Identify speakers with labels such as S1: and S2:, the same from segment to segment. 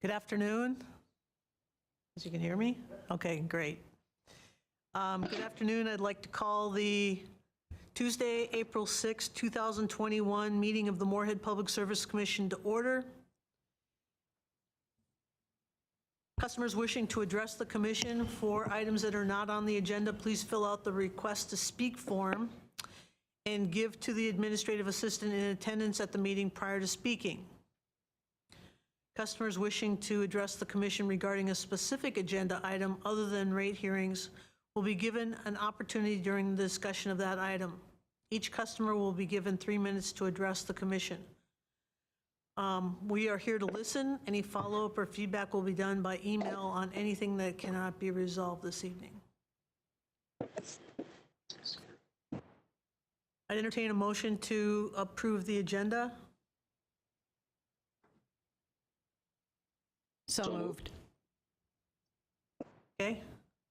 S1: Good afternoon. As you can hear me? Okay, great. Good afternoon. I'd like to call the Tuesday, April 6, 2021 meeting of the Moorhead Public Service Commission to order. Customers wishing to address the commission for items that are not on the agenda, please fill out the request to speak form and give to the administrative assistant in attendance at the meeting prior to speaking. Customers wishing to address the commission regarding a specific agenda item other than rate hearings will be given an opportunity during the discussion of that item. Each customer will be given 3 minutes to address the commission. We are here to listen. Any follow-up or feedback will be done by email on anything that cannot be resolved this evening. I'd entertain a motion to approve the agenda.
S2: So moved.
S1: Okay,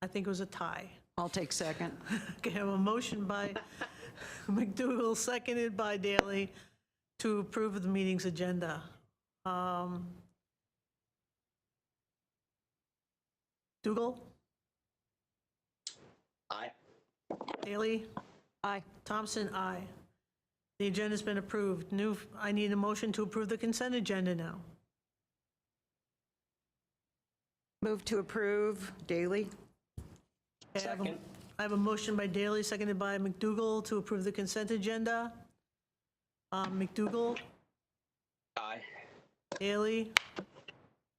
S1: I think it was a tie.
S2: I'll take second.
S1: Okay, I have a motion by McDougall, seconded by Daly, to approve the meeting's agenda. Dougal?
S3: Aye.
S1: Daly?
S2: Aye.
S1: Thompson, aye. The agenda's been approved. I need a motion to approve the consent agenda now.
S2: Move to approve. Daly?
S1: Okay,
S3: Second.
S1: I have a motion by Daly, seconded by McDougall, to approve the consent agenda. McDougall?
S3: Aye.
S1: Daly?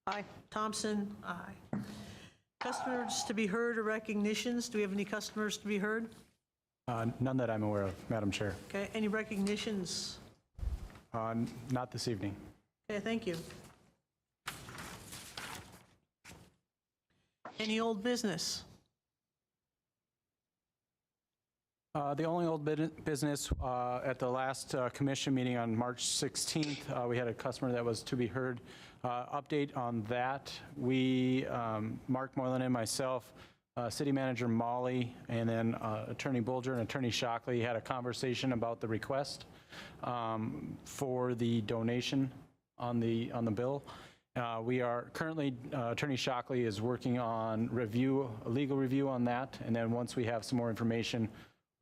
S2: Aye.
S1: Thompson? Aye. Customers to be heard or recognitions? Do we have any customers to be heard?
S4: None that I'm aware of, Madam Chair.
S1: Okay, any recognitions?
S4: Not this evening.
S1: Okay, thank you. Any old business?
S4: The only old business at the last commission meeting on March 16th, we had a customer that was to be heard. Update on that, we, Mark Moylan and myself, City Manager Molly, and then Attorney Bulger and Attorney Shockley had a conversation about the request for the donation on the bill. We are currently, Attorney Shockley is working on a legal review on that, and then once we have some more information,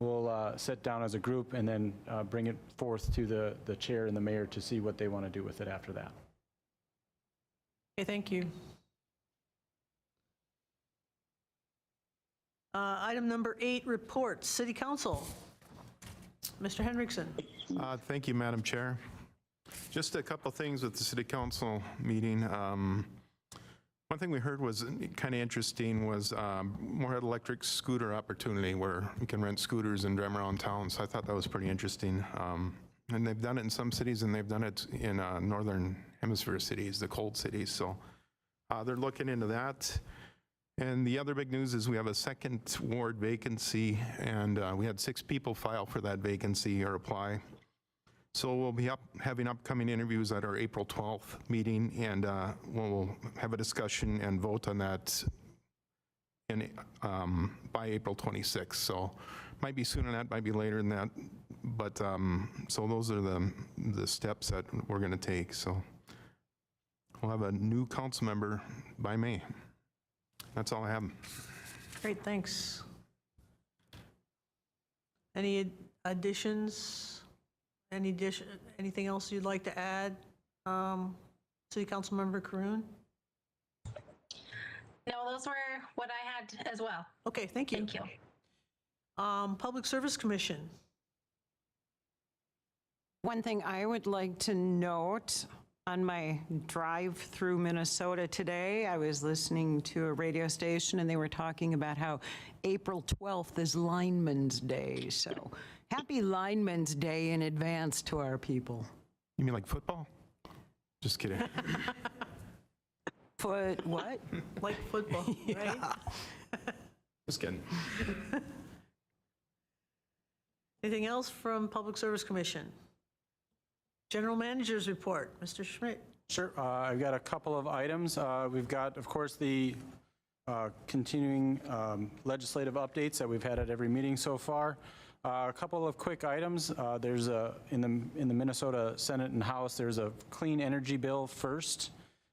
S4: we'll sit down as a group and then bring it forth to the chair and the mayor to see what they want to do with it after that.
S1: Okay, thank you. Item number 8, reports. City Council. Mr. Henriksen.
S5: Thank you, Madam Chair. Just a couple things with the City Council meeting. One thing we heard was kind of interesting was Moorhead electric scooter opportunity where you can rent scooters and drive around town. So I thought that was pretty interesting. And they've done it in some cities and they've done it in Northern Hemisphere cities, the cold cities. So they're looking into that. And the other big news is we have a second ward vacancy, and we had 6 people file for that vacancy or apply. So we'll be having upcoming interviews at our April 12th meeting, and we'll have a discussion and vote on that by April 26th. So might be sooner than that, might be later than that, but so those are the steps that we're going to take. So we'll have a new council member by May. That's all I have.
S1: Great, thanks. Any additions? Anything else you'd like to add? City Council Member Caroon?
S6: No, those were what I had as well.
S1: Okay, thank you.
S6: Thank you.
S1: Public Service Commission.
S2: One thing I would like to note, on my drive through Minnesota today, I was listening to a radio station and they were talking about how April 12th is Lineman's Day. So happy Lineman's Day in advance to our people.
S5: You mean like football? Just kidding.
S2: What?
S1: Like football, right?
S5: Just kidding.
S1: Anything else from Public Service Commission? General Manager's report, Mr. Schmidt.
S4: Sure. I've got a couple of items. We've got, of course, the continuing legislative updates that we've had at every meeting so far. A couple of quick items. There's in the Minnesota Senate and House, there's a clean energy bill first,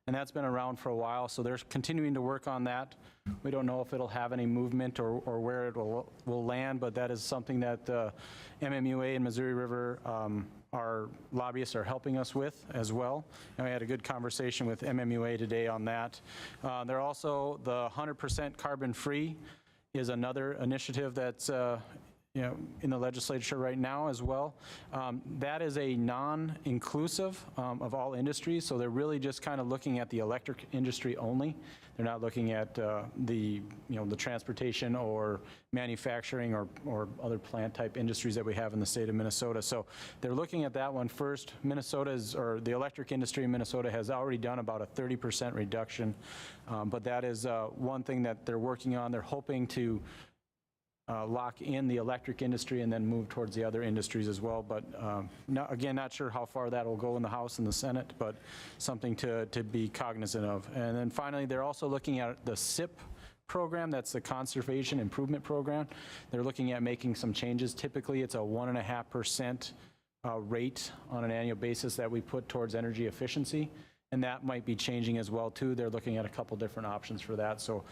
S4: and that's been around for a while, so they're continuing to work on that. We don't know if it'll have any movement or where it will land, but that is something that MMUA and Missouri River, our lobbyists, are helping us with as well. And we had a good conversation with MMUA today on that. They're also, the 100% carbon-free is another initiative that's in the legislature right now as well. That is a non-inclusive of all industries, so they're really just kind of looking at the electric industry only. They're not looking at the transportation or manufacturing or other plant-type industries that we have in the state of Minnesota. So they're looking at that one first. The electric industry in Minnesota has already done about a 30% reduction, but that is one thing that they're working on. They're hoping to lock in the electric industry and then move towards the other industries as well. But again, not sure how far that will go in the House and the Senate, but something to be cognizant of. And then finally, they're also looking at the SIP program. That's the Conservation Improvement Program. They're looking at making some changes. Typically, it's a 1.5% rate on an annual basis that we put towards energy efficiency. And that might be changing as well, too. They're looking at a couple different options for that. So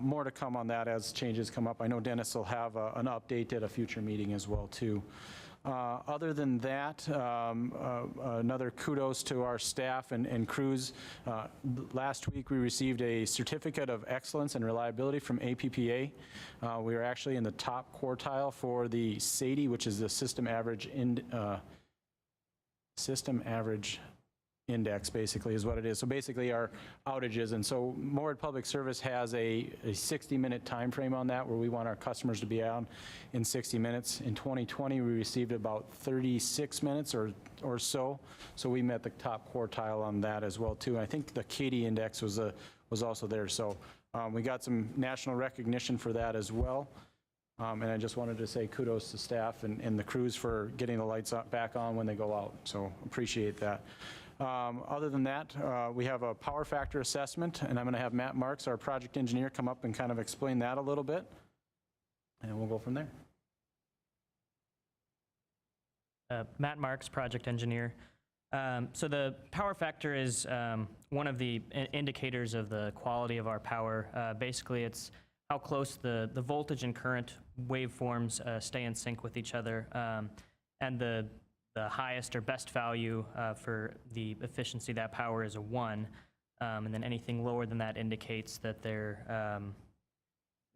S4: more to come on that as changes come up. I know Dennis will have an update at a future meeting as well, too. Other than that, another kudos to our staff and crews. Last week, we received a Certificate of Excellence and Reliability from APPA. We were actually in the top quartile for the SAIDI, which is the System Average Index, basically, is what it is. So basically our outages. And so Moorhead Public Service has a 60-minute time frame on that, where we want our customers to be on in 60 minutes. In 2020, we received about 36 minutes or so. So we met the top quartile on that as well, too. And I think the Katie Index was also there. So we got some national recognition for that as well. And I just wanted to say kudos to staff and the crews for getting the lights back on when they go out. So appreciate that. Other than that, we have a power factor assessment, and I'm going to have Matt Marks, our project engineer, come up and kind of explain that a little bit, and we'll go from there.
S7: Matt Marks, project engineer. So the power factor is one of the indicators of the quality of our power. Basically, it's how close the voltage and current waveforms stay in sync with each other, and the highest or best value for the efficiency of that power is a 1, and then anything lower than that indicates that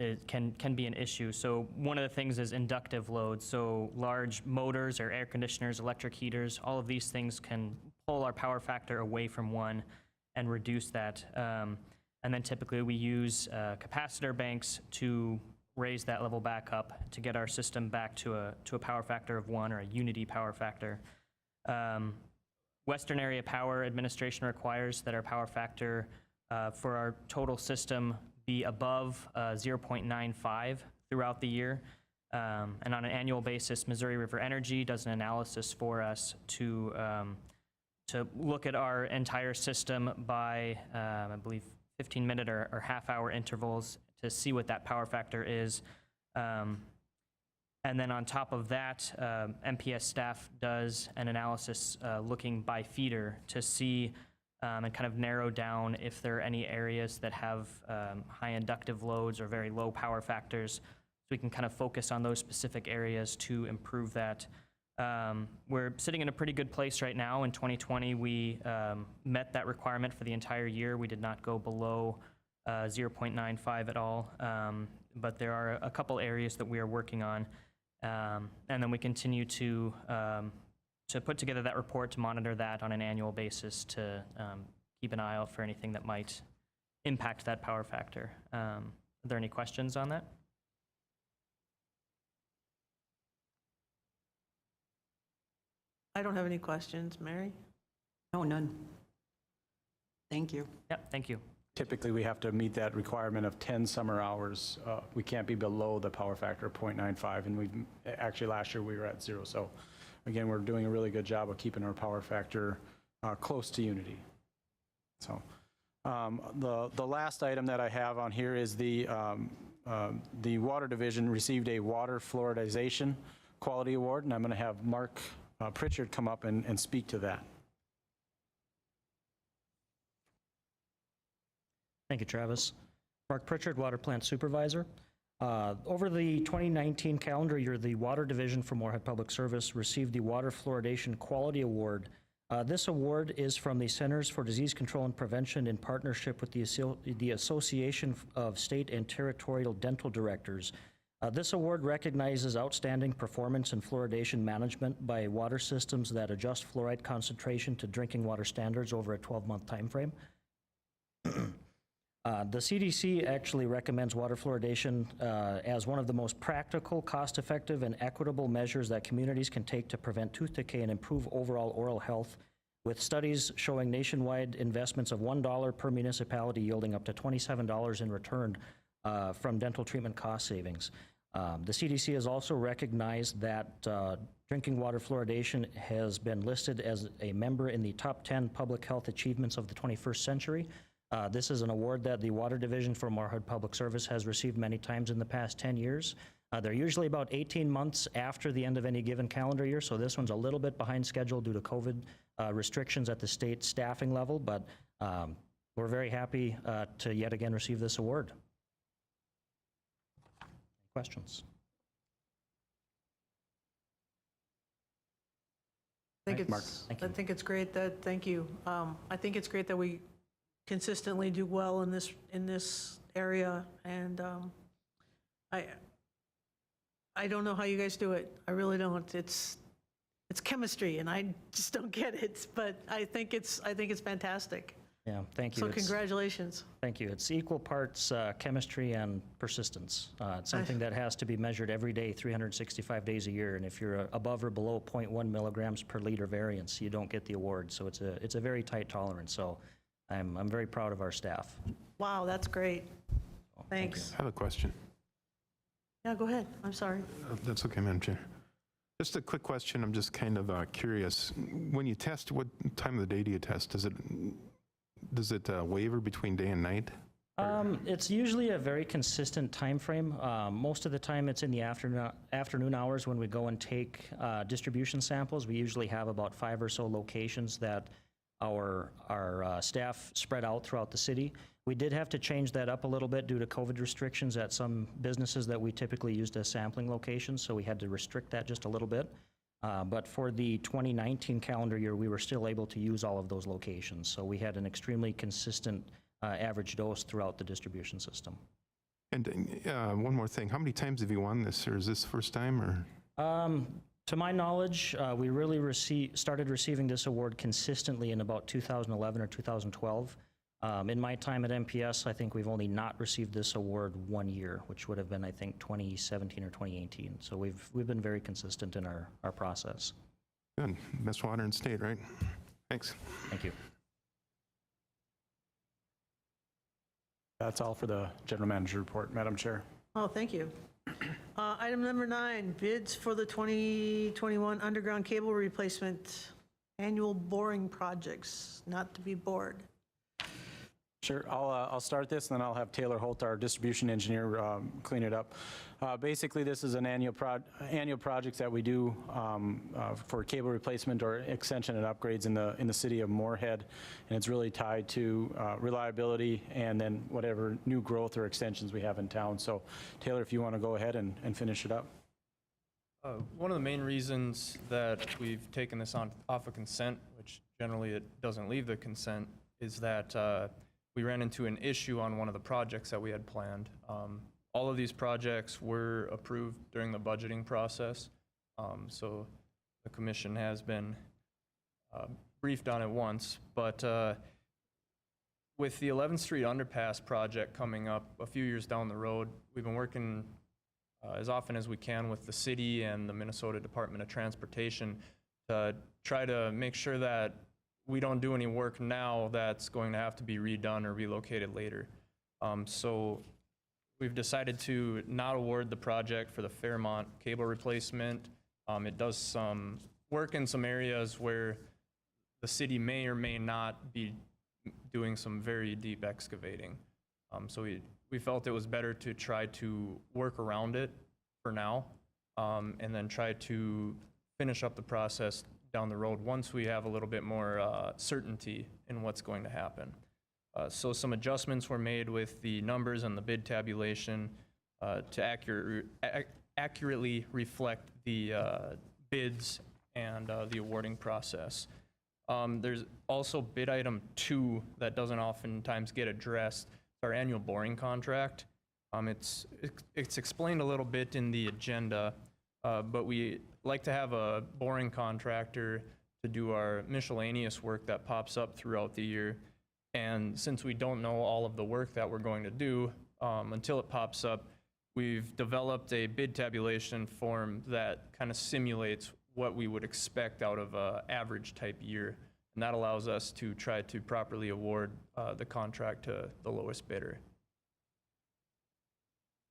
S7: it can be an issue. So one of the things is inductive loads. So large motors or air conditioners, electric heaters, all of these things can pull our power factor away from 1 and reduce that. And then typically we use capacitor banks to raise that level back up to get our system back to a power factor of 1 or a unity power factor. Western Area Power Administration requires that our power factor for our total system be above 0.95 throughout the year. And on an annual basis, Missouri River Energy does an analysis for us to look at our entire system by, I believe, 15-minute or half-hour intervals to see what that power factor is. And then on top of that, MPS staff does an analysis looking by feeder to see and kind of narrow down if there are any areas that have high inductive loads or very low power factors. So we can kind of focus on those specific areas to improve that. We're sitting in a pretty good place right now. In 2020, we met that requirement for the entire year. We did not go below 0.95 at all, but there are a couple areas that we are working on. And then we continue to put together that report, to monitor that on an annual basis, to keep an eye out for anything that might impact that power factor. Are there any questions on that?
S1: I don't have any questions. Mary?
S2: No, none. Thank you.
S7: Yep, thank you.
S4: Typically, we have to meet that requirement of 10 summer hours. We can't be below the power factor of 0.95, and actually last year we were at 0. So again, we're doing a really good job of keeping our power factor close to unity. So the last item that I have on here is the Water Division received a water fluoridation quality award, and I'm going to have Mark Pritchard come up and speak to that.
S8: Thank you, Travis. Mark Pritchard, Water Plant Supervisor. Over the 2019 calendar year, the Water Division for Moorhead Public Service received the Water Fluoridation Quality Award. This award is from the Centers for Disease Control and Prevention in partnership with the Association of State and Territorial Dental Directors. This award recognizes outstanding performance in fluoridation management by water systems that adjust fluoride concentration to drinking water standards over a 12-month time frame. The CDC actually recommends water fluoridation as one of the most practical, cost-effective, and equitable measures that communities can take to prevent tooth decay and improve overall oral health, with studies showing nationwide investments of $1 per municipality yielding up to $27 in return from dental treatment cost savings. The CDC has also recognized that drinking water fluoridation has been listed as a member in the top 10 public health achievements of the 21st century. This is an award that the Water Division for Moorhead Public Service has received many times in the past 10 years. They're usually about 18 months after the end of any given calendar year, so this one's a little bit behind schedule due to COVID restrictions at the state staffing level, but we're very happy to yet again receive this award. Questions?
S1: I think
S4: Mark.
S1: I think it's great that, thank you. I think it's great that we consistently do well in this area, and I don't know how you guys do it. I really don't. It's chemistry, and I just don't get it. But I think it's fantastic.
S8: Yeah, thank you.
S1: So congratulations.
S8: Thank you. It's equal parts chemistry and persistence. It's something that has to be measured every day, 365 days a year. And if you're above or below 0.1 milligrams per liter variance, you don't get the award. So it's a very tight tolerance. So I'm very proud of our staff.
S1: Wow, that's great. Thanks.
S5: I have a question.
S1: Yeah, go ahead. I'm sorry.
S5: That's okay, Madam Chair. Just a quick question. I'm just kind of curious. When you test, what time of the day do you test? Does it waver between day and night?
S8: It's usually a very consistent time frame. Most of the time it's in the afternoon hours when we go and take distribution samples. We usually have about 5 or so locations that our staff spread out throughout the city. We did have to change that up a little bit due to COVID restrictions at some businesses that we typically used as sampling locations, so we had to restrict that just a little bit. But for the 2019 calendar year, we were still able to use all of those locations. So we had an extremely consistent average dose throughout the distribution system.
S5: And one more thing. How many times have you won this, or is this the first time? Or
S8: To my knowledge, we really started receiving this award consistently in about 2011 or 2012. In my time at MPS, I think we've only not received this award 1 year, which would have been, I think, 2017 or 2018. So we've been very consistent in our process.
S5: Good. Best water in state, right? Thanks.
S8: Thank you.
S4: That's all for the general manager report, Madam Chair.
S1: Oh, thank you. Item number 9, bids for the 2021 underground cable replacement annual boring projects, not to be bored.
S4: Sure, I'll start this, and then I'll have Taylor Holt, our distribution engineer, clean it up. Basically, this is an annual project that we do for cable replacement or extension and upgrades in the city of Moorhead, and it's really tied to reliability and then whatever new growth or extensions we have in town. So, Taylor, if you want to go ahead and finish it up.
S9: One of the main reasons that we've taken this off of consent, which generally it doesn't leave the consent, is that we ran into an issue on one of the projects that we had planned. All of these projects were approved during the budgeting process, so the commission has been briefed on it once, but with the 11th Street Underpass project coming up a few years down the road, we've been working as often as we can with the city and the Minnesota Department of Transportation to try to make sure that we don't do any work now that's going to have to be redone or relocated later. So we've decided to not award the project for the Fairmont cable replacement. It does some work in some areas where the city may or may not be doing some very deep excavating. So we felt it was better to try to work around it for now, and then try to finish up the process down the road once we have a little bit more certainty in what's going to happen. So some adjustments were made with the numbers and the bid tabulation to accurately reflect the bids and the awarding process. There's also bid item 2 that doesn't oftentimes get addressed, our annual boring contract. It's explained a little bit in the agenda, but we like to have a boring contractor to do our miscellaneous work that pops up throughout the year. And since we don't know all of the work that we're going to do until it pops up, we've developed a bid tabulation form that kind of simulates what we would expect out of an average type year. And that allows us to try to properly award the contract to the lowest bidder.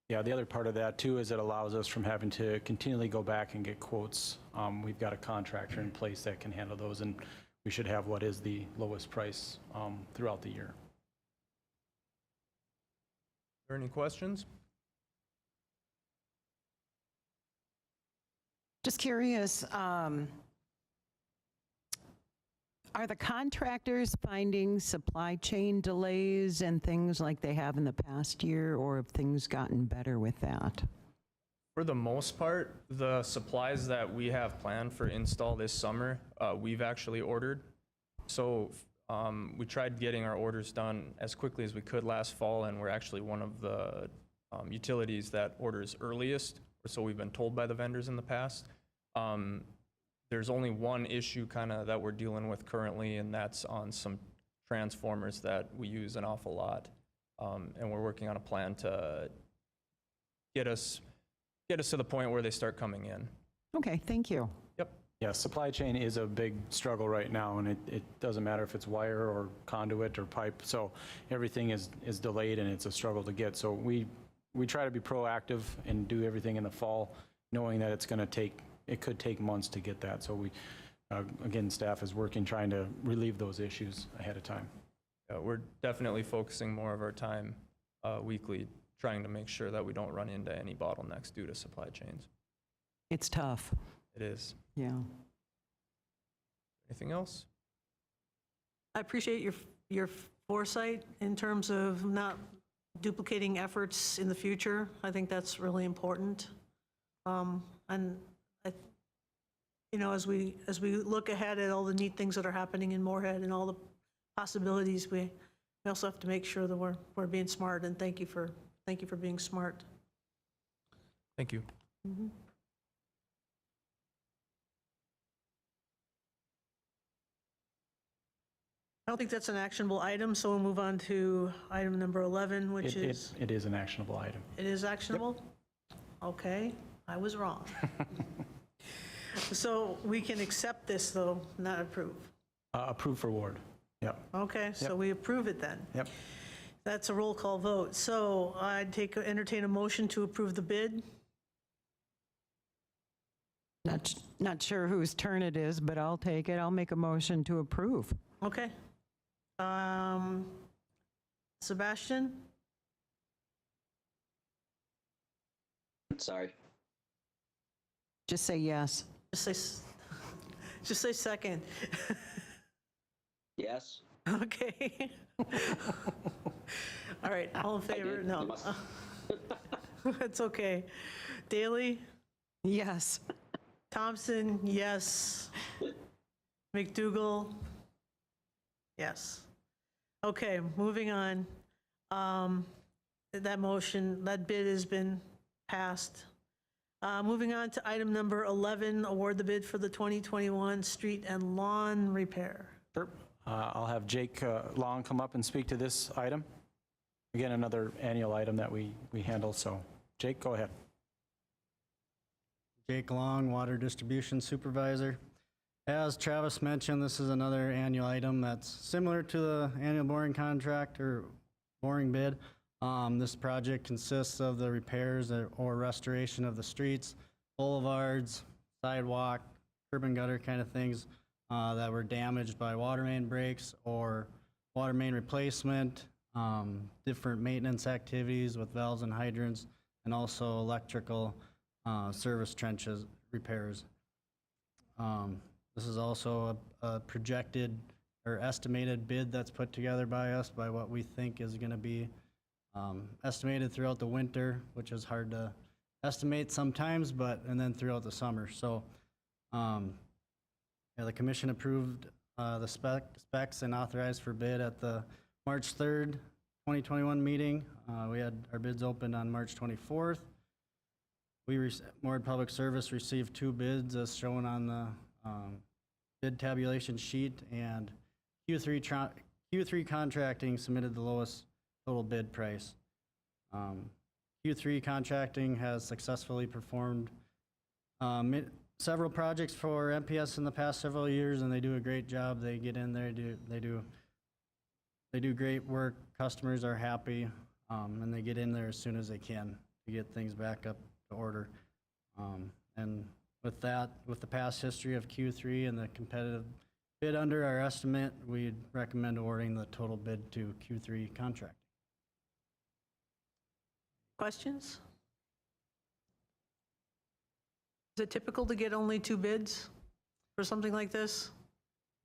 S4: Yeah, the other part of that too is it allows us from having to continually go back and get quotes. We've got a contractor in place that can handle those, and we should have what is the lowest price throughout the year.
S9: Are there any questions?
S2: Just curious, are the contractors finding supply chain delays and things like they have in the past year, or have things gotten better with that?
S9: For the most part, the supplies that we have planned for install this summer, we've actually ordered. So we tried getting our orders done as quickly as we could last fall, and we're actually one of the utilities that orders earliest, or so we've been told by the vendors in the past. There's only one issue kind of that we're dealing with currently, and that's on some transformers that we use an awful lot. And we're working on a plan to get us to the point where they start coming in.
S2: Okay, thank you.
S9: Yep.
S4: Yeah, supply chain is a big struggle right now, and it doesn't matter if it's wire or conduit or pipe. So everything is delayed, and it's a struggle to get. So we try to be proactive and do everything in the fall, knowing that it could take months to get that. So we, again, staff is working, trying to relieve those issues ahead of time.
S9: We're definitely focusing more of our time weekly, trying to make sure that we don't run into any bottlenecks due to supply chains.
S2: It's tough.
S9: It is.
S2: Yeah.
S9: Anything else?
S1: I appreciate your foresight in terms of not duplicating efforts in the future. I think that's really important. And as we look ahead at all the neat things that are happening in Moorhead and all the possibilities, we also have to make sure that we're being smart. And thank you for being smart.
S9: Thank you.
S1: Mm-hmm. I don't think that's an actionable item, so we'll move on to item number 11, which is...
S4: It is an actionable item.
S1: It is actionable? Okay, I was wrong. So we can accept this, though, not approve.
S4: Approve for award. Yep.
S1: Okay, so
S4: Yep.
S1: we approve it then.
S4: Yep.
S1: That's a roll call vote. So I'd entertain a motion to approve the bid.
S2: Not sure whose turn it is, but I'll take it. I'll make a motion to approve.
S1: Okay. Sebastian?
S3: Sorry.
S2: Just say yes.
S1: Just say second.
S3: Yes.
S1: Okay. All right, all in favor?
S3: did.
S1: No.
S3: You must-
S1: It's okay. Daley?
S2: Yes.
S1: Thompson, yes. McDougal? Yes. Okay, moving on. That bid has been passed. Moving on to item number 11, award the bid for the 2021 street and lawn repair.
S4: Sure. I'll have Jake Long come up and speak to this item. Again, another annual item that we handle. So Jake, go ahead.
S10: Jake Long, Water Distribution Supervisor. As Travis mentioned, this is another annual item that's similar to the annual boring contract or boring bid. This project consists of the repairs or restoration of the streets, boulevards, sidewalk, curb and gutter kind of things that were damaged by water main breaks or water main replacement, different maintenance activities with valves and hydrants, and also electrical service trenches repairs. This is also a projected or estimated bid that's put together by us by what we think is going to be estimated throughout the winter, which is hard to estimate sometimes, and then throughout the summer. So yeah, the commission approved the specs and authorized for bid at the March 3rd, 2021 meeting. We had our bids opened on March 24th. Moorhead Public Service received 2 bids as shown on the bid tabulation sheet, and Q3 Contracting submitted the lowest total bid price. Q3 Contracting has successfully performed several projects for MPS in the past several years, and they do a great job. They get in there, they do great work. Customers are happy, and they get in there as soon as they can to get things back up to order. And with that, with the past history of Q3 and the competitive bid under our estimate, we'd recommend awarding the total bid to Q3 Contracting.
S1: Questions? Is it typical to get only 2 bids for something like this?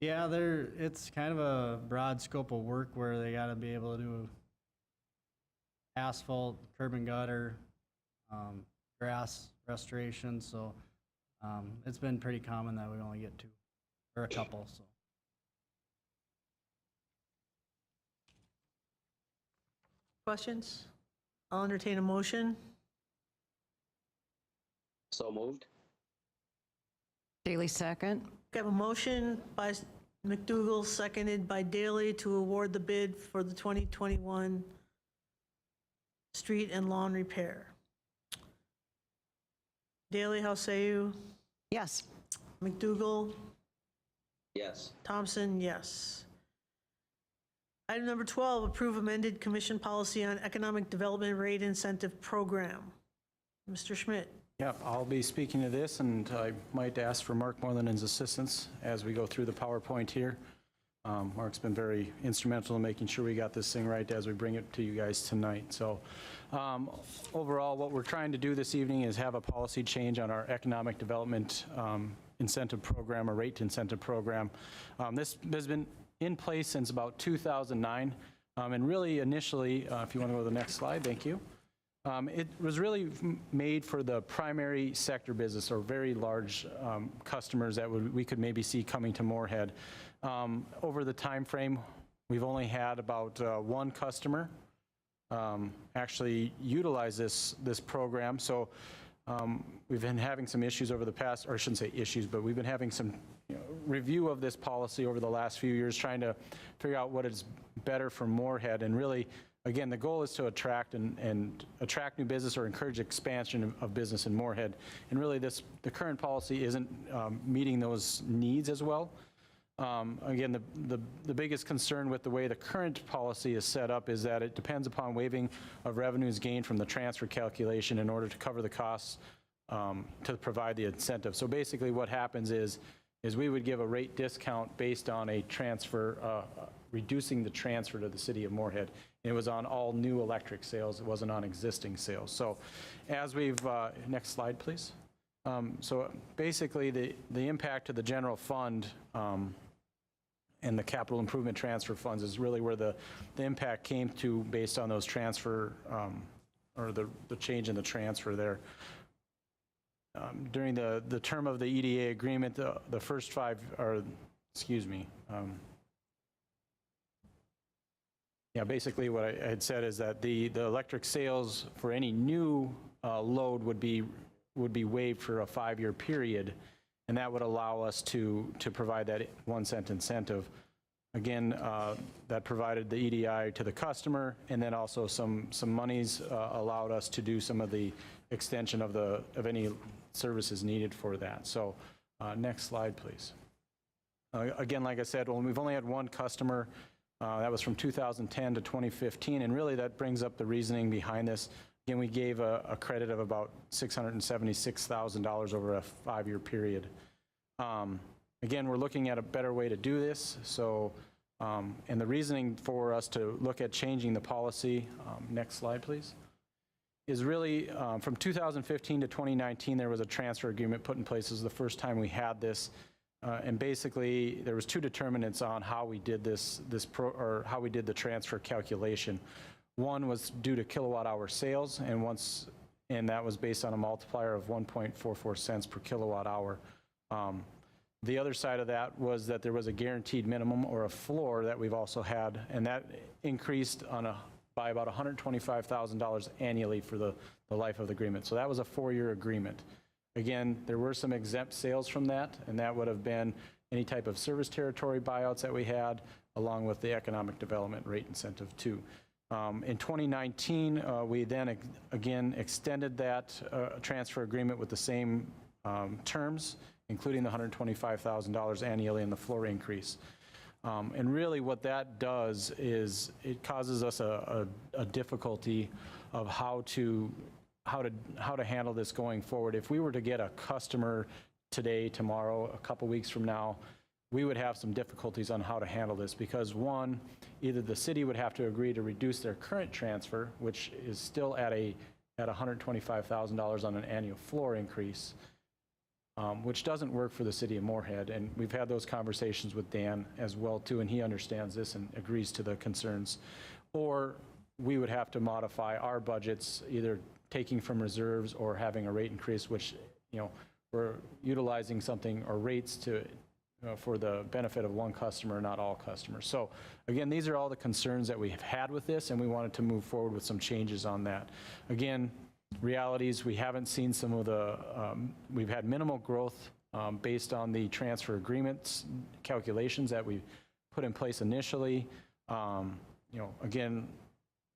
S10: Yeah, it's kind of a broad scope of work where they got to be able to do asphalt, curb and gutter, grass restoration. So it's been pretty common that we only get 2 or a couple. So.
S1: Questions? I'll entertain a motion.
S3: So moved.
S2: Daily second.
S1: We have a motion by McDougal, seconded by Daley, to award the bid for the 2021 street and lawn repair. Daley, how say you?
S2: Yes.
S1: McDougal?
S3: Yes.
S1: Thompson, yes. Item number 12, approve amended commission policy on economic development rate incentive program. Mr. Schmidt.
S4: Yeah, I'll be speaking to this, and I might ask for Mark Moreland's assistance as we go through the PowerPoint here. Mark's been very instrumental in making sure we got this thing right as we bring it to you guys tonight. So overall, what we're trying to do this evening is have a policy change on our economic development incentive program, or rate incentive program. This has been in place since about 2009, and really initially, if you want to go to the next slide, thank you. It was really made for the primary sector business, or very large customers that we could maybe see coming to Moorhead. Over the time frame, we've only had about 1 customer actually utilize this program. So we've been having some issues over the past, or I shouldn't say issues, but we've been having some review of this policy over the last few years, trying to figure out what is better for Moorhead. And really, again, the goal is to attract and attract new business or encourage expansion of business in Moorhead. And really, the current policy isn't meeting those needs as well. Again, the biggest concern with the way the current policy is set up is that it depends upon waiving of revenues gained from the transfer calculation in order to cover the costs to provide the incentive. So basically what happens is we would give a rate discount based on a transfer, reducing the transfer to the city of Moorhead. It was on all new electric sales. It wasn't on existing sales. So as we've, next slide, please. So basically the impact to the general fund and the capital improvement transfer funds is really where the impact came to based on those transfer, or the change in the transfer there. During the term of the EDA agreement, the first 5, or excuse me, yeah, basically what I had said is that the electric sales for any new load would be waived for a 5-year period, and that would allow us to provide that 1 cent incentive. Again, that provided the EDI to the customer, and then also some monies allowed us to do some of the extension of any services needed for that. So next slide, please. Again, like I said, well, we've only had 1 customer. That was from 2010 to 2015, and really that brings up the reasoning behind this. Again, we gave a credit of about $676,000 over a 5-year period. Again, we're looking at a better way to do this. So, and the reasoning for us to look at changing the policy, next slide, please, is really from 2015 to 2019, there was a transfer agreement put in place. This is the first time we had this. And basically, there was two determinants on how we did how we did the transfer calculation. One was due to kilowatt hour sales, and that was based on a multiplier of 1.44 cents per kilowatt hour. The other side of that was that there was a guaranteed minimum or a floor that we've also had, and that increased by about $125,000 annually for the life of the agreement. So that was a 4-year agreement. Again, there were some exempt sales from that, and that would have been any type of service territory buyouts that we had, along with the economic development rate incentive too. In 2019, we then again extended that transfer agreement with the same terms, including the $125,000 annually and the floor increase. And really what that does is it causes us a difficulty of how to handle this going forward. If we were to get a customer today, tomorrow, a couple weeks from now, we would have some difficulties on how to handle this because one, either the city would have to agree to reduce their current transfer, which is still at $125,000 on an annual floor increase, which doesn't work for the city of Moorhead. And we've had those conversations with Dan as well too, and he understands this and agrees to the concerns. Or we would have to modify our budgets, either taking from reserves or having a rate increase, which, we're utilizing something or rates to for the benefit of one customer, not all customers. So again, these are all the concerns that we have had with this, and we wanted to move forward with some changes on that. Again, realities, we haven't seen some of the, we've had minimal growth based on the transfer agreements calculations that we put in place initially. Again,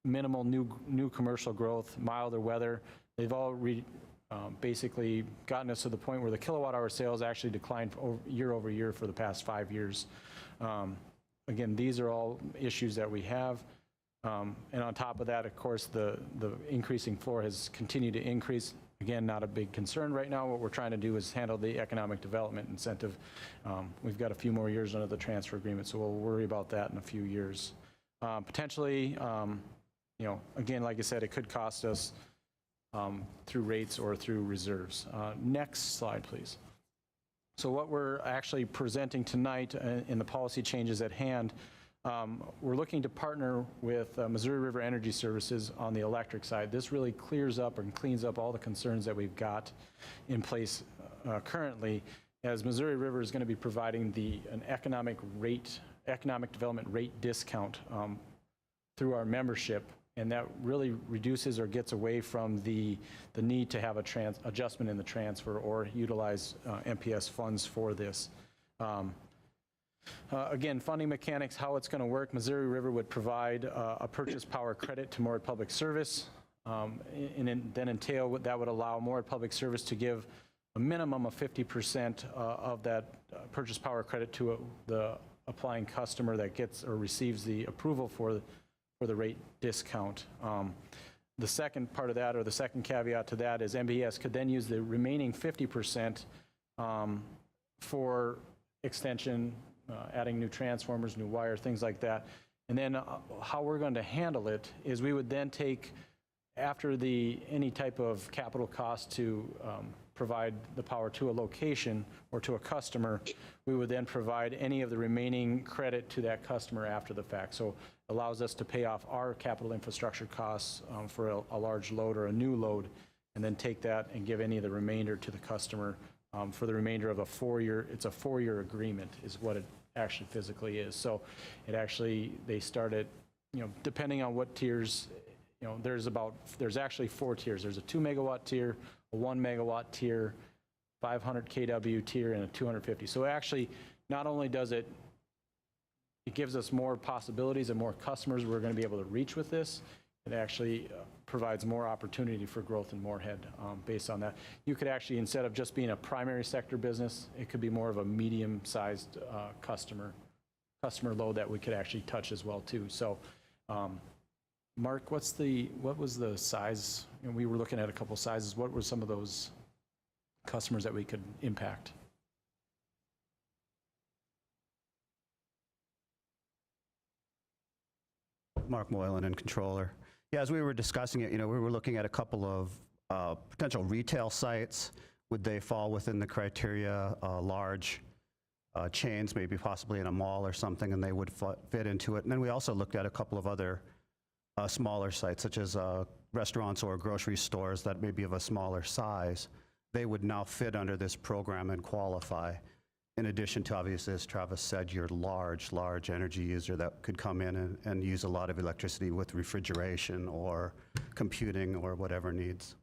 S4: minimal new commercial growth, milder weather. They've all basically gotten us to the point where the kilowatt hour sales actually declined year over year for the past 5 years. Again, these are all issues that we have. And on top of that, of course, the increasing floor has continued to increase. Again, not a big concern right now. What we're trying to do is handle the economic development incentive. We've got a few more years under the transfer agreement, so we'll worry about that in a few years. Potentially, again, like I said, it could cost us through rates or through reserves. Next slide, please. So what we're actually presenting tonight in the policy changes at hand, we're looking to partner with Missouri River Energy Services on the electric side. This really clears up and cleans up all the concerns that we've got in place currently, as Missouri River is going to be providing an economic development rate discount through our membership, and that really reduces or gets away from the need to have a adjustment in the transfer or utilize MPS funds for this. Again, funding mechanics, how it's going to work, Missouri River would provide a purchase power credit to Moorhead Public Service, and then entail that would allow Moorhead Public Service to give a minimum of 50% of that purchase power credit to the applying customer that gets or receives the approval for the rate discount. The second part of that, or the second caveat to that, is MBS could then use the remaining 50% for extension, adding new transformers, new wire, things like that. And then how we're going to handle it is we would then take, after any type of capital cost to provide the power to a location or to a customer, we would then provide any of the remaining credit to that customer after the fact. So it allows us to pay off our capital infrastructure costs for a large load or a new load, and then take that and give any of the remainder to the customer for the remainder of a 4-year, it's a 4-year agreement is what it actually physically is. So it actually, they start at, depending on what tiers, there's actually 4 tiers. There's a 2 megawatt tier, a 1 megawatt tier, 500 kW tier, and a 250. So actually, not only does it gives us more possibilities and more customers we're going to be able to reach with this, it actually provides more opportunity for growth in Moorhead based on that. You could actually, instead of just being a primary sector business, it could be more of a medium-sized customer load that we could actually touch as well too. So Mark, what was the size? And we were looking at a couple sizes. What were some of those customers that we could impact?
S11: Mark Moylan, and controller. Yeah, as we were discussing it, we were looking at a couple of potential retail sites. Would they fall within the criteria, large chains, maybe possibly in a mall or something, and they would fit into it. And then we also looked at a couple of other smaller sites, such as restaurants or grocery stores that may be of a smaller size. They would now fit under this program and qualify. In addition to, obviously, as Travis said, your large energy user that could come in and use a lot of electricity with refrigeration or computing or whatever needs.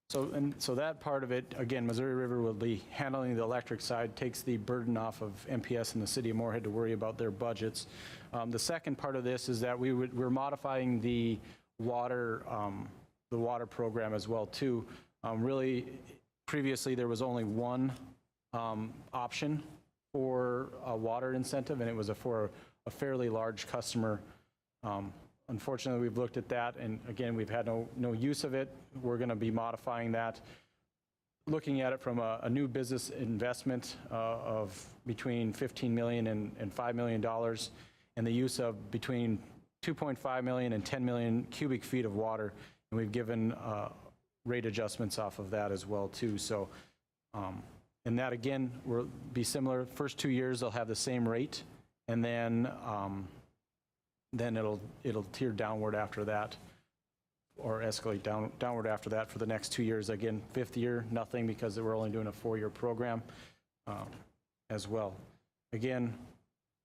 S4: So that part of it, again, Missouri River will be handling the electric side, takes the burden off of MPS and the city of Moorhead to worry about their budgets. The second part of this is that we're modifying the water program as well too. Really, previously there was only one option for a water incentive, and it was for a fairly large customer. Unfortunately, we've looked at that, and again, we've had no use of it. We're going to be modifying that, looking at it from a new business investment of between $15 million and $5 million, and the use of between 2.5 million and 10 million cubic feet of water. And we've given rate adjustments off of that as well too. So, and that again will be similar. First 2 years they'll have the same rate, and then it'll tier downward after that, or escalate downward after that for the next 2 years. Again, fifth year, nothing, because we're only doing a 4-year program as well. Again,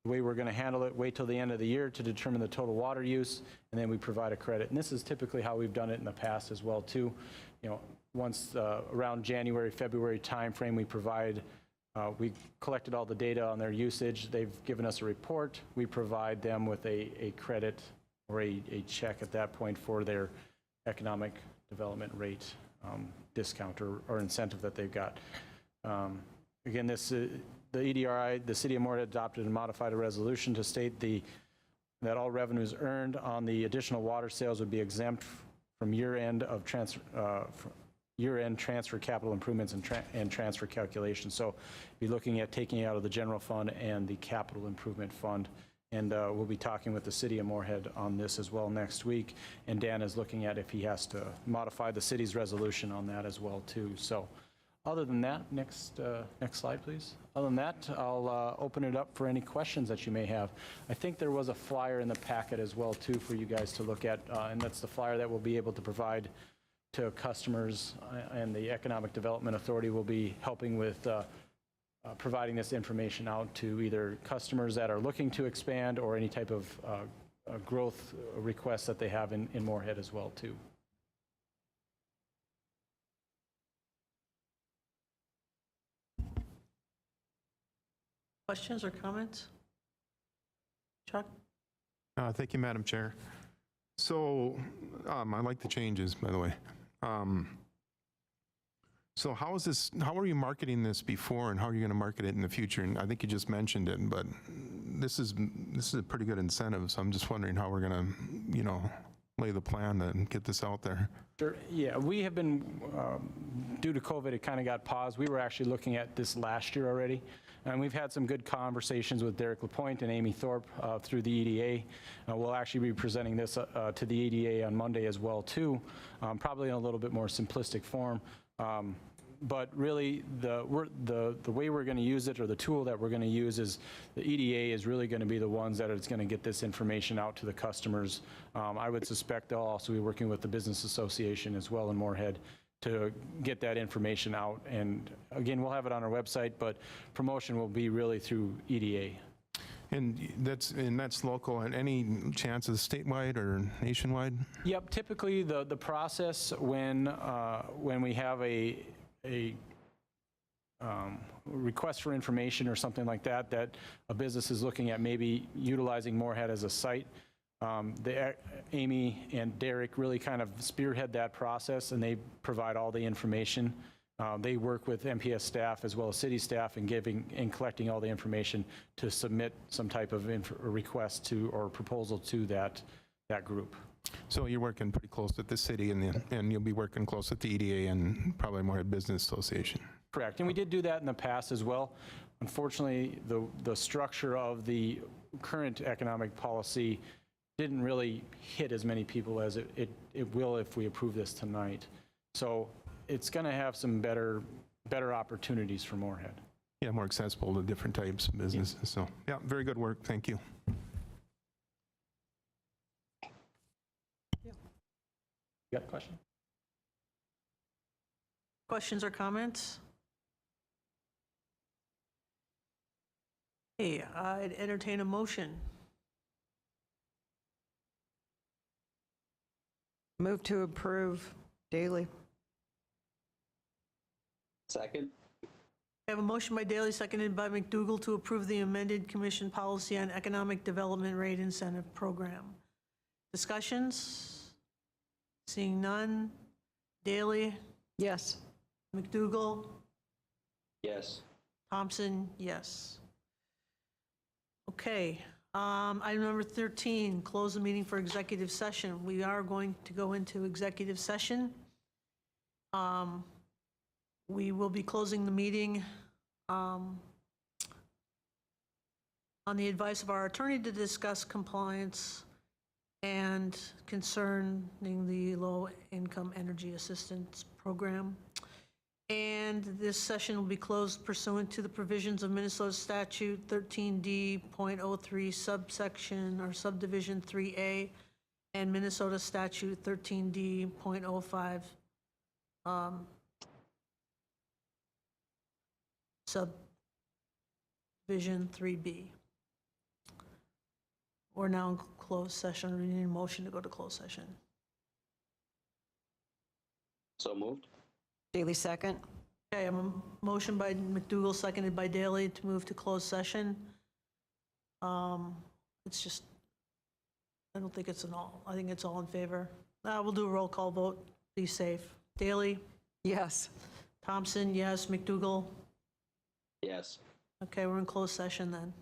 S4: the way we're going to handle it, wait till the end of the year to determine the total water use, and then we provide a credit. And this is typically how we've done it in the past as well too. You know, once around January, February timeframe, we collected all the data on their usage. They've given us a report. We provide them with a credit or a check at that point for their economic development rate discount or incentive that they've got. Again, the EDRI, the City of Moorhead adopted and modified a resolution to state that all revenues earned on the additional water sales would be exempt from year-end transfer capital improvements and transfer calculations. So be looking at taking out of the general fund and the capital improvement fund. And we'll be talking with the City of Moorhead on this as well next week. And Dan is looking at if he has to modify the city's resolution on that as well too. So other than that, next slide, please. Other than that, I'll open it up for any questions that you may have. I think there was a flyer in the packet as well too for you guys to look at, and that's the flyer that we'll be able to provide to customers, and the Economic Development Authority will be helping with providing this information out to either customers that are looking to expand or any type of growth requests that they have in Moorhead as well too.
S1: Questions or comments? Chuck?
S5: Thank you, Madam Chair. So I like the changes, by the way. So how are you marketing this before, and how are you going to market it in the future? And I think you just mentioned it, but this is a pretty good incentive. So I'm just wondering how we're going to, lay the plan to get this out there.
S4: Sure. Yeah, we have been, due to COVID, it kind of got paused. We were actually looking at this last year already, and we've had some good conversations with Derek LaPointe and Amy Thorpe through the EDA. We'll actually be presenting this to the EDA on Monday as well too, probably in a little bit more simplistic form. But really, the way we're going to use it, or the tool that we're going to use, is the EDA is really going to be the ones that is going to get this information out to the customers. I would suspect they'll also be working with the Business Association as well in Moorhead to get that information out. And again, we'll have it on our website, but promotion will be really through EDA.
S5: And that's local, and any chances statewide or nationwide?
S4: Yep, typically the process when we have a request for information or something like that a business is looking at maybe utilizing Moorhead as a site, Amy and Derek really kind of spearhead that process, and they provide all the information. They work with MPS staff as well as city staff in collecting all the information to submit some type of request to or proposal to that group.
S5: So you're working pretty close with the city, and you'll be working close with the EDA and probably Moorhead Business Association.
S4: Correct, and we did do that in the past as well. Unfortunately, the structure of the current economic policy didn't really hit as many people as it will if we approve this tonight. So it's going to have some better better opportunities for Moorhead.
S5: Yeah, more accessible to different types of businesses. So, yeah, very good work. Thank you.
S4: You got a question?
S1: Questions or comments? Hey, I'd entertain a motion.
S2: Move to approve daily.
S3: Second?
S1: I have a motion by Daley, seconded by McDougal, to approve the amended commission policy on economic development rate incentive program. Discussions? Seeing none. Daley,
S2: Yes.
S1: McDougal,
S3: Yes.
S1: Thompson, yes. Okay, item number 13, close the meeting for executive session. We are going to go into executive session. We will be closing the meeting on the advice of our attorney to discuss compliance and concerning the low-income energy assistance program. And this session will be closed pursuant to the provisions of Minnesota Statute 13D.03 subsection or subdivision 3A and Minnesota Statute 13D.05 subdivision 3B. We're now in closed session. We need a motion to go to closed session.
S3: So moved?
S2: Daily second.
S1: Okay, I have a motion by McDougal, seconded by Daley, to move to closed session. It's just, I don't think it's an all, I think it's all in favor. We'll do a roll call vote, be safe. Daley,
S2: Yes.
S1: Thompson, yes. McDougal?
S3: Yes.
S1: Okay, we're in closed session then.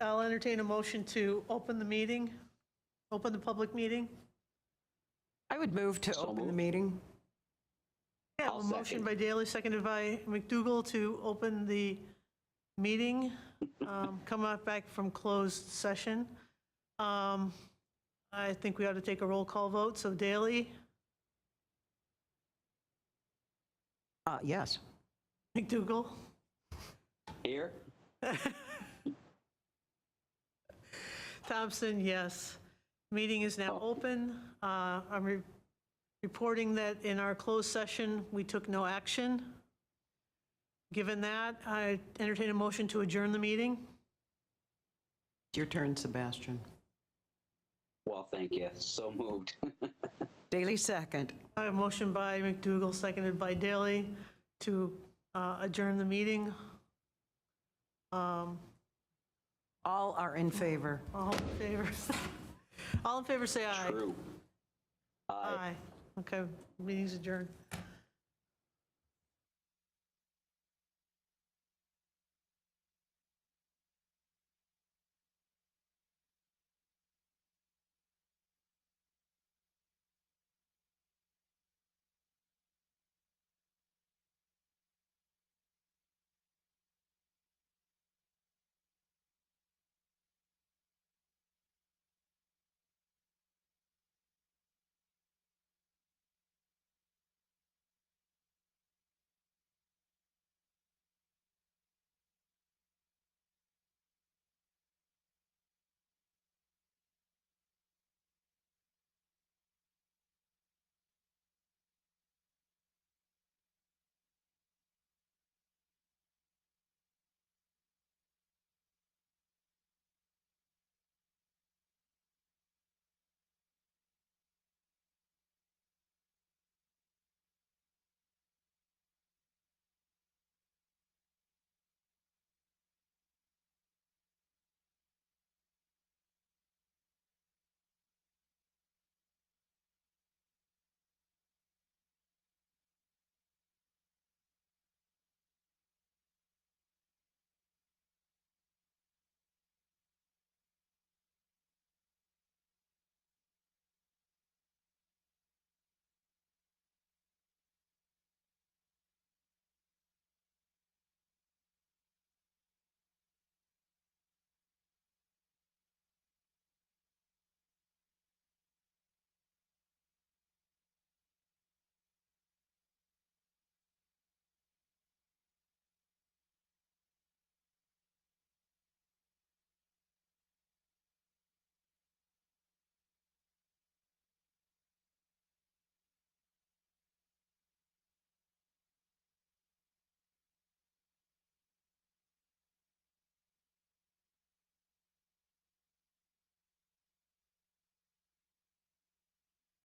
S1: I'll entertain a motion to open the meeting, open the public meeting.
S2: I would move to
S3: So
S2: open the
S3: moved.
S2: meeting.
S1: Yeah,
S3: I'll
S1: a motion
S3: second.
S1: by Daley, seconded by McDougal to open the meeting, come out back from closed session. I think we ought to take a roll call vote, so Daley,
S2: Yes.
S1: McDougal,
S3: Here?
S1: Thompson, yes. Meeting is now open. I'm reporting that in our closed session, we took no action. Given that, I entertain a motion to adjourn the meeting.
S2: It's your turn, Sebastian.
S3: Well, thank you. So moved.
S2: Daily second.
S1: I have a motion by McDougal, seconded by Daley, to adjourn the meeting.
S2: All are in favor.
S1: All in favor? All in favor, say aye.
S3: True. Aye.
S1: Aye. Okay, meeting's adjourned.